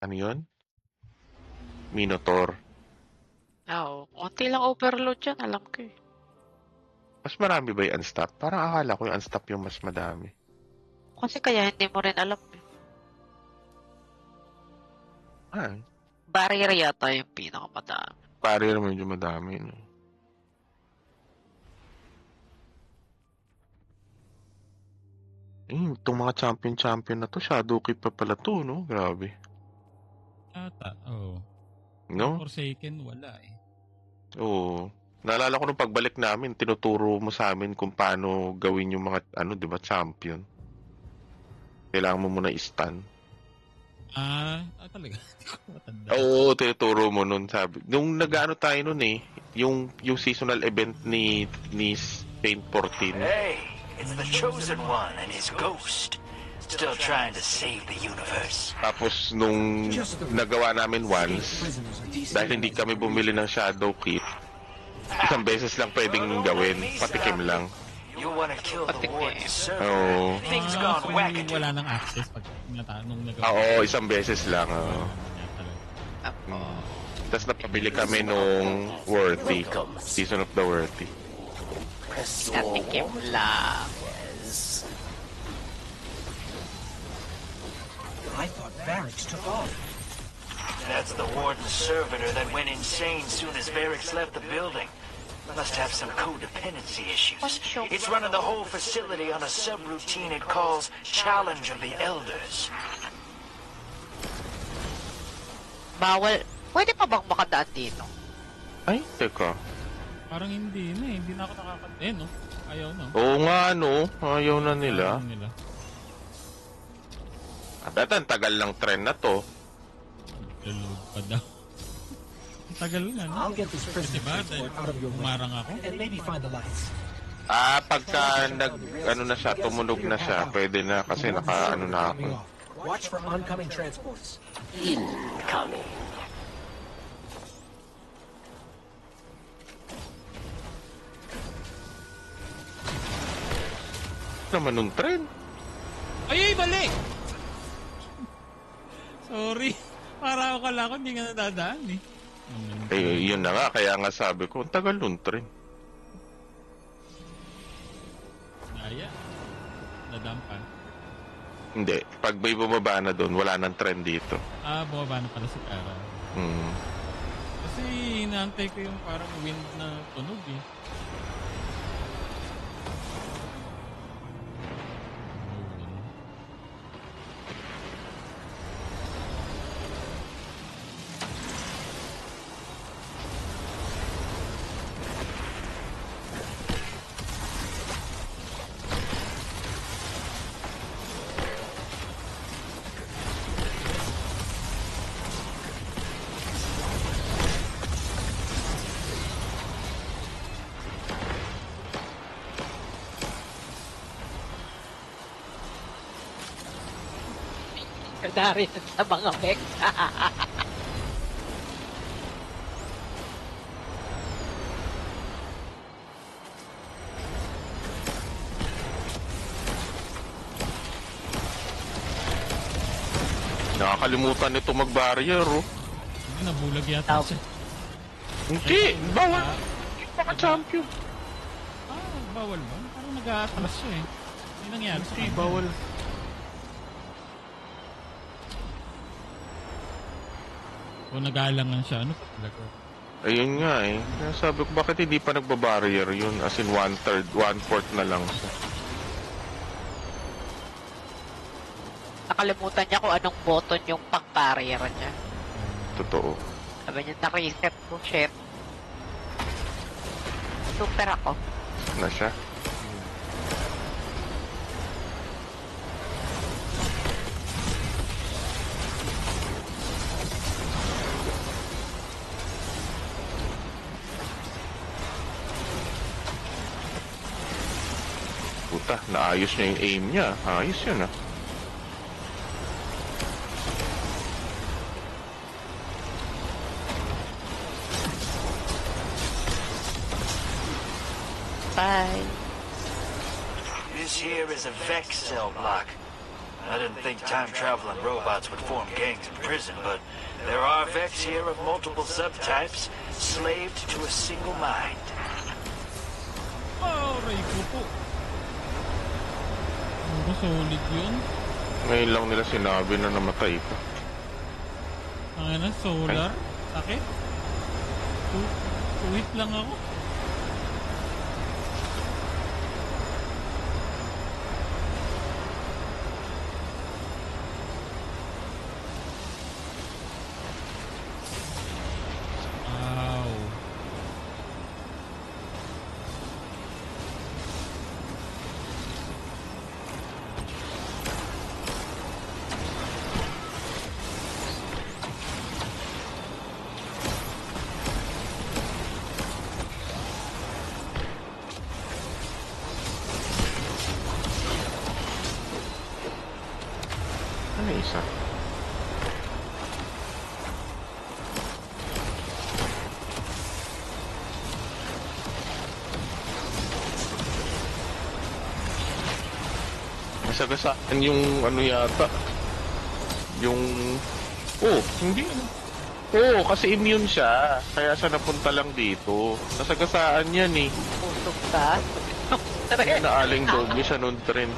Ano yun? Minotaur. Oo. Konti lang overload yan, alam ko eh. Mas marami ba yung unstop? Parang akala ko yung unstop yung mas madami. Kasi kaya hindi mo rin alam eh. Ah, Barrier yata yung pinakamadami. barrier medyo madami, no? Itong mga champion na to, Shadowkeep pa pala to, no? Grabe. Ata, oo. No? Forsaken, wala eh. Oo. Naalala ko nung pagbalik namin, tinuturo mo sa amin kung paano gawin yung mga, di ba, champion. Kailangan mo muna i-stun. Talaga. Hindi ko matanda. Oo, tinuturo mo nun, sabi. Nung nag-ano tayo nun eh, yung seasonal event ni Saint 14. Hey, it's the Chosen One and his ghost. Still trying to save the universe. Tapos nung nagawa namin once, dahil hindi kami bumili ng Shadowkeep, isang beses lang pwedeng gawin, patikim lang. You wanna kill the warden, sir? Oo. Things gone wackadoo. Wala nang access pag nung nagawa. Oo, isang beses lang. Oo. Tapos napabili kami nung Worthy, Season of the Worthy. Natikim lang. I thought Varix took off. That's the warden's servitor that went insane soon as Varix left the building. Must have some codependency issues. It's running the whole facility on a subroutine it calls Challenge of the Elders. Bawal. Pwede pa bang makadaan dito? Ay, teka. Parang hindi na eh. Hindi na ako no? Ayaw no? Oo nga, no? Ayaw na nila. Ayaw nila. At ang tagal ng trend na to. Load pa daw. Ang tagal na, no? I'll get this prisoner Diba? transport out of your way Umarang ako. and maybe find the lights. Pagka na siya, tumunog na siya, pwede na kasi naka, na ako. Watch for oncoming transports. Incoming. Naman nung trend. Ay, balik! Sorry. Para ako kala ko hindi nga nadadaan eh. Yun na nga, kaya nga sabi ko, ang tagal nung trend. Naya. Nadampan. Hindi, pag may bumaba na doon, wala nang trend dito. Bumaba na pala si Kara. Kasi inaantay ko yung parang wind na tunog eh. Dari sa mga mech. Nakakalimutan nito mag-barrier, oh. Hindi, nabulag yata siya. Hindi, bawal. Paka-champion. Bawal ba? Parang nag-aatras siya eh. Ano nangyari sa kanya? Bawal. O nag-aalangan siya, ano pa talaga? Ayun nga eh. Kaya sabi ko, bakit hindi pa nagba-barrier yun? As in 1/3, 1/4 na lang siya. Nakalimutan niya kung anong button yung pang-barrier niya. Totoo. Sabi niya, na-reset ko, shit. Super ako. Na siya. Puta, naayos niya yung aim niya. Ayos yun ah. Bye. This here is a Vex cell block. I didn't think time-traveling robots would form gangs in prison, but there are Vex here of multiple subtypes, slaved to a single mind. Aray ko po. Ano, solid yun? Ngayon lang nila sinabi na namatay pa. Ang solar? Sakit? Wait lang ako. Wow. Ano isa? Masagasaan yung ano yata. Yung... Oh, hindi. Oo, kasi immune siya. Kaya siya napunta lang dito. Nasagasaan yan eh. Usog ka. Naaling doble siya nun trend.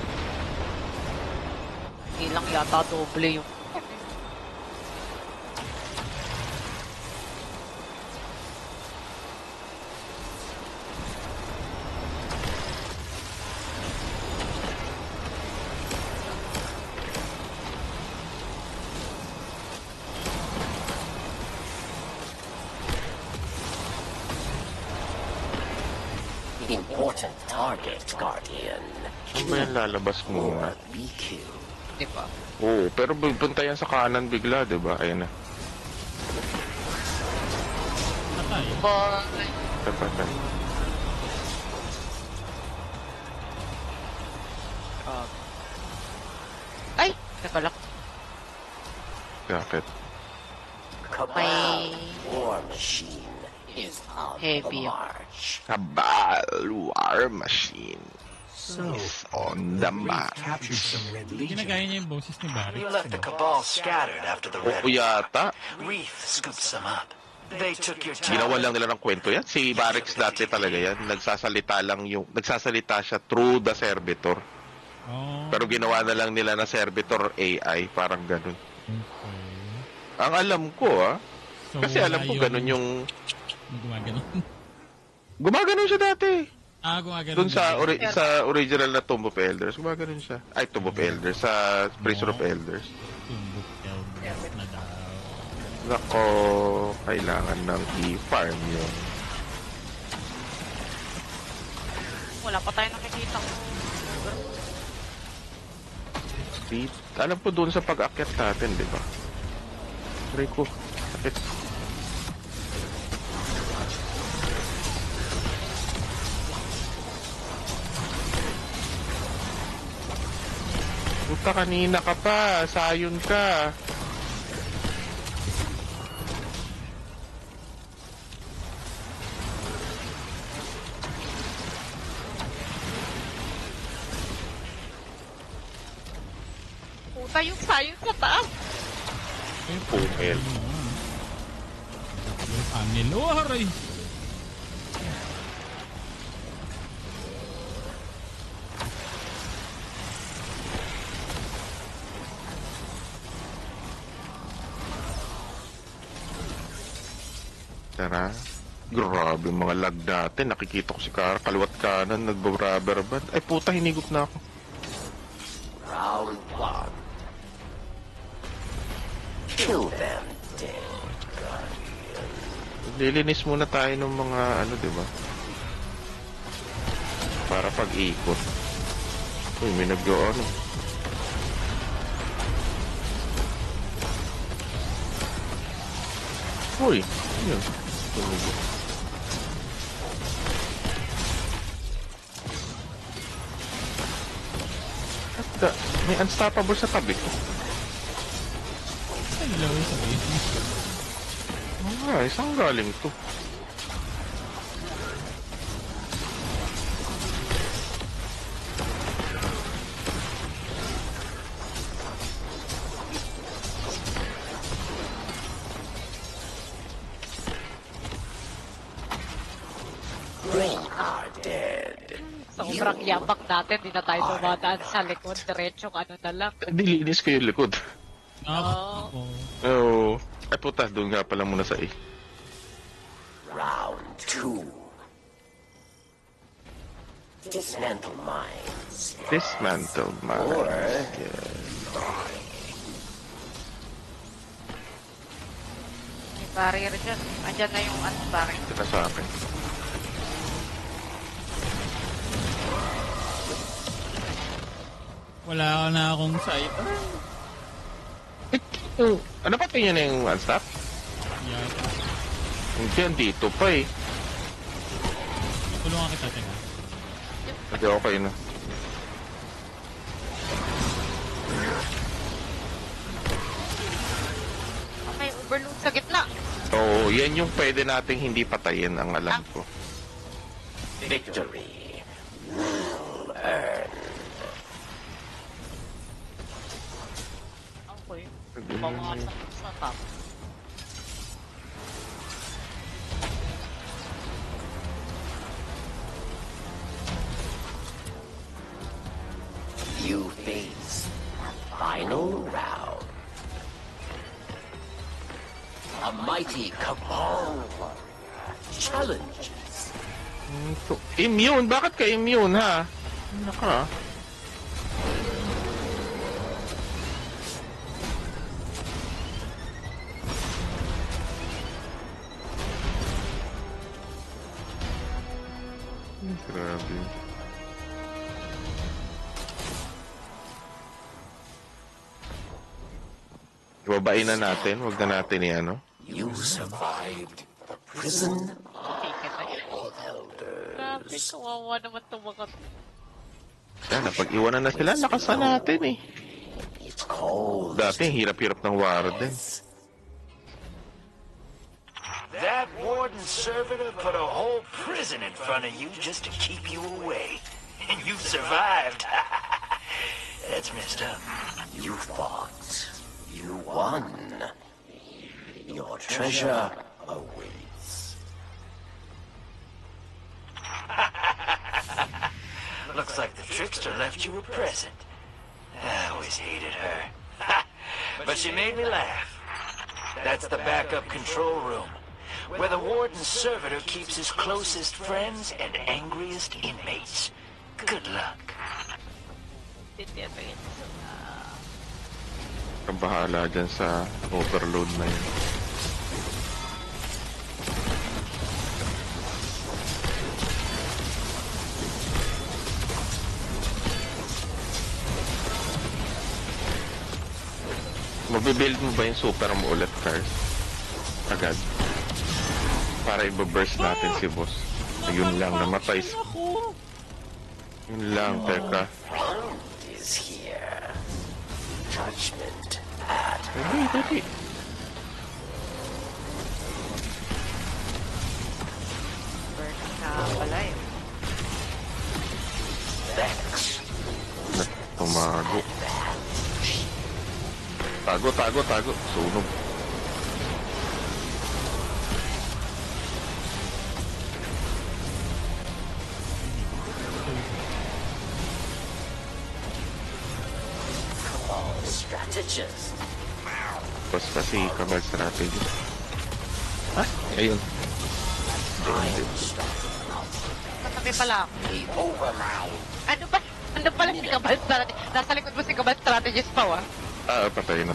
Hindi lang yata doble yung... Important target, Guardian. Ano ba yan lalabas muna? Or be killed. Di ba? Oo, pero punta yan sa kanan bigla, diba? Ayan na. Patay. Bye! Tapatan. Ay! Teka lang. Bakit? Cabal War Machine is on Heavy. the march. Kabal War Machine So, is on the map. captured some Red Legion. Ginagaya niya yung boses ni Barry. You left the Cabal scattered after the Red Oo yata. Reef scoops them up. They took your Ginawa lang tower. nila ng kwento yan. Si Barracks dati talaga yan. Nagsasalita siya through the servitor. Oh, Pero ginawa na lang nila na servitor AI. Parang ganun. okay. Ang alam ko So, kasi alam ko wala ganun yung... Gumagano. Gumaganon siya dati. Gumagano. Doon sa original na Tomb of Elders. Gumaganon siya. Ay, Tomb of Elders. Sa Prison of Elders. Tumbok Elders na daw. Nako, kailangan ng i-farm yun. Wala pa tayo nakikita ko. Alam ko doon sa pag-akyat natin, di ba? Rico, sakit. Puta, kanina ka pa. Sayon ka. Puta yung sayo sa taas. Pumel. Yung panel. Oh, haray. Tara. Grabe mga lag natin. Nakikita ko si Kara kaliwat kanan. Nagbabrabber band. Ay puta, hinigop na ako. Round one. Kill them dead, Guardian. Lilinis muna tayo ng mga ano, di ba? Para pag-ikot. Uy, may nag-ano. Uy, yun. Tumugo. At may unstoppable sa tabi ko. Hello, sabi. Ah, isang galing to. are dead. Sobrang yabak natin, di na tayo dumadaan sa likod, diretso ano na lang. Dilinis ko yung likod. Ako. Oo. Ay puta, doon nga pala muna sa A. Round 2. Dismantle mines. Dismantle mine. Or May barrier dyan. Andyan na yung barrier. Ito na sa akin. Wala na akong sight. Ano pa tingin na yung one stop? Yata. Hindi, dito pa eh. Tulungan kita, teka. Hindi, okay na. May overload sa gitna. Oo, yan yung pwede nating hindi patayin ang alam ko. victory will earn. Okay. Pangasan sa top. You face final round. A mighty cabal challenges. Immune? Bakit ka immune, ha? Naka. Grabe. Ibabain na natin. Huwag na natin i-ano. You survived the prison Ticket na yun. of elders. Grabe, kawawa naman itong mga Yan, napag-iwanan na sila. Lakas na natin eh. It's called Dati, hirap-hirap ng warden. That warden servitor put a whole prison in front of you just to keep you away. And you survived. That's messed up. You fought. You won. Your treasure awaits. Looks like the trickster left you a present. I always hated her. But she made me laugh. That's the backup control room, where the warden's servitor keeps his closest friends and angriest inmates. Good luck. ticket na yun. Ang bahala dyan sa overload na yun. Mabibuild mo ba yung super mo ulit, Cars? Agad. Para i-burst natin si boss. Yun lang, namatay. Yun lang, teka. Round is here. Judgment at Dali. Burn na pala yun. Vex. Tumago. Tago. Sunog. Cabal strategist. Tapos kasi Cabal strategy. Ah, ayun. I'm starting out Katabi pala ako. the overload. Ano pala si Kabal Strategist? Nasa likod mo si Kabal Strategist pa, ah. Ah, patay na.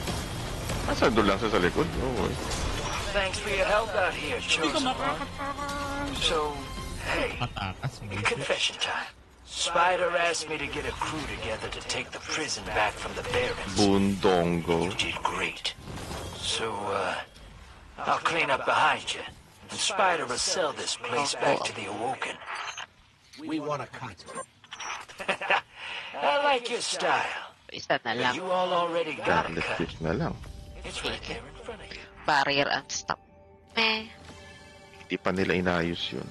Asa doon lang sa likod? Oo. Thanks for your help out here, chosen one. So, hey, Patakas. confession time. Spider asked me to get a crew together to take the prison back from the Barons. Bundongo. You did great. So, I'll clean up behind you. And Spider will sell this place back to the Awoken. We want a cut. I like your style. Isa na lang. You all already got a Careless cut. fish na lang. It's right there in front of you. Barrier and stop. Hindi pa nila inayos yun.